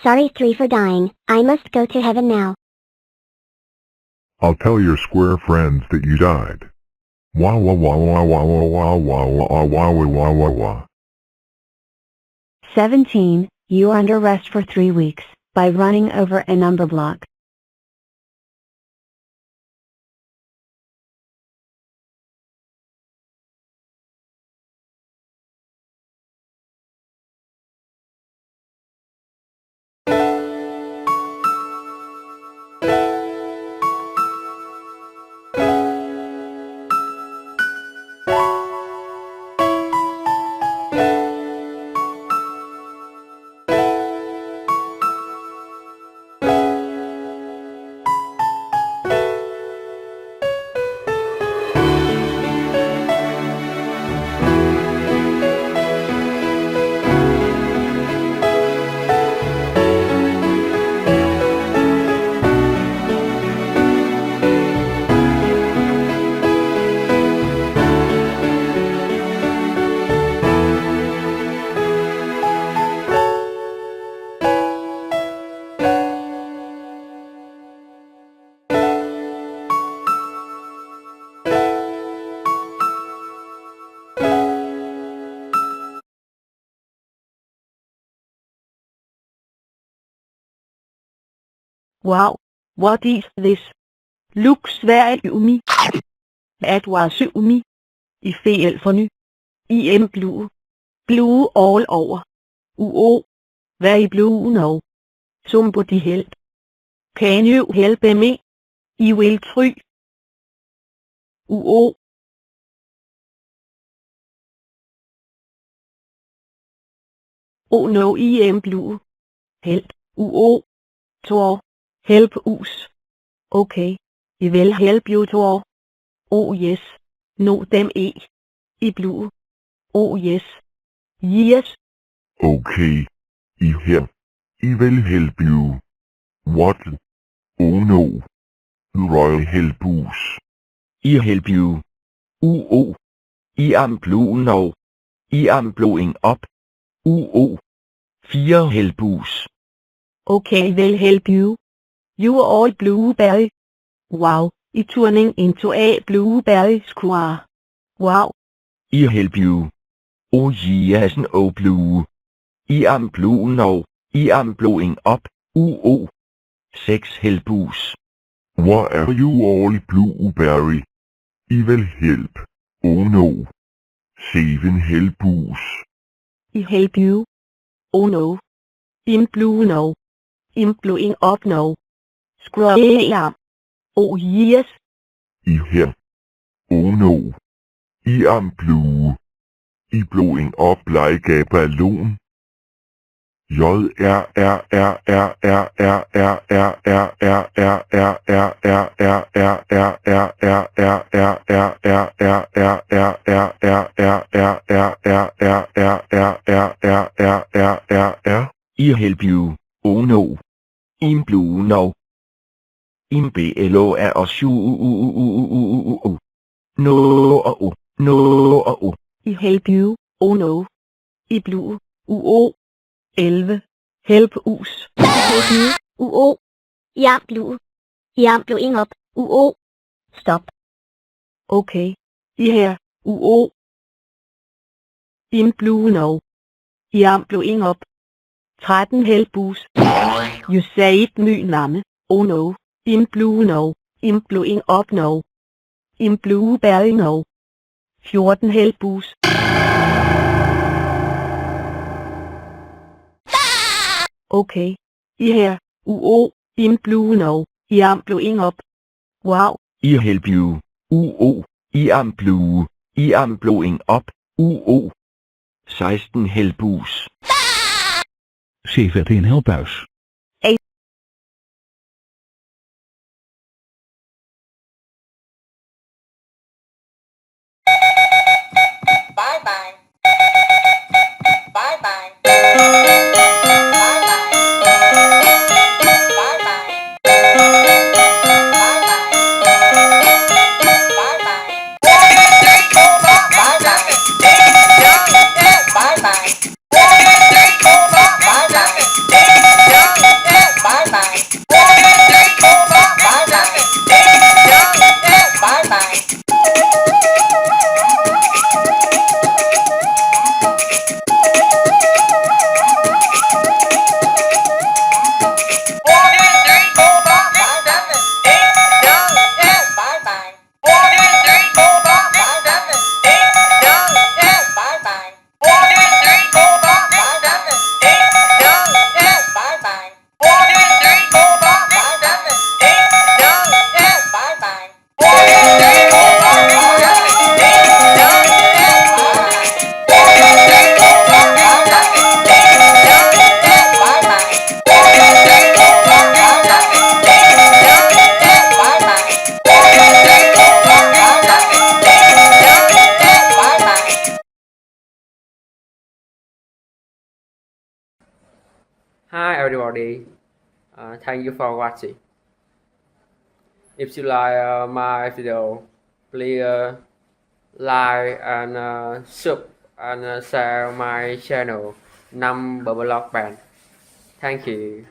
Sorry 3 for dying, I must go to heaven now. I'll tell your square friends that you died. Wah wah wah wah wah wah wah wah wah wah wah wah wah wah. 17. You are under arrest for 3 weeks, by running over a number block. Wow, what is this? Looks very yummy. It was yummy. I fel for ny. I am blue. Blue all over. Very blue now. Somebody help. Can you help me? I will try. Oh no, I am blue. Help. Tor. Help us. Okay. I will help you, Tor. Oh yes. No them I blue. Oh yes. Yes. Okay. I will help you. What? Oh no. Royal help us. I help you. I am blue now. I am blowing up. 4 help us. Okay, will help you. You are all blueberry. Wow, I turning into a blueberry square. Wow. I help you. Oh yes, no blue. I am blue now. I am blowing up. 6 help us. Why are you all blueberry? I will help. Oh no. 7 help us. I help you. Oh no. I'm blue now. I'm blowing up now. Scroll up. Oh yes. Oh no. I am blue. I blowing up like a balloon. I help you. Oh no. I'm blue now. I'm BLO og No. I help you. Oh no. I blue. 11. Help us. Help me. Yeah, blue. Yeah, blowing up. Stop. Okay. I her. I'm blue now. I'm blowing up. 13 help us. You say it my name. Oh no. I'm blue now. I'm blowing up now. I'm blueberry now. 14 help us. Okay. I her. I'm blue now. I'm blowing up. Wow. I help you. I am blue. I am blowing up. 16 help us. 17 help us. Bye-bye. Bye-bye. Bye-bye. Bye-bye. Bye-bye. Bye-bye. Bye-bye. Hi everybody, thank you for watching. If you like my video, please like and sub and share my channel Năm Blog Band. Thank you.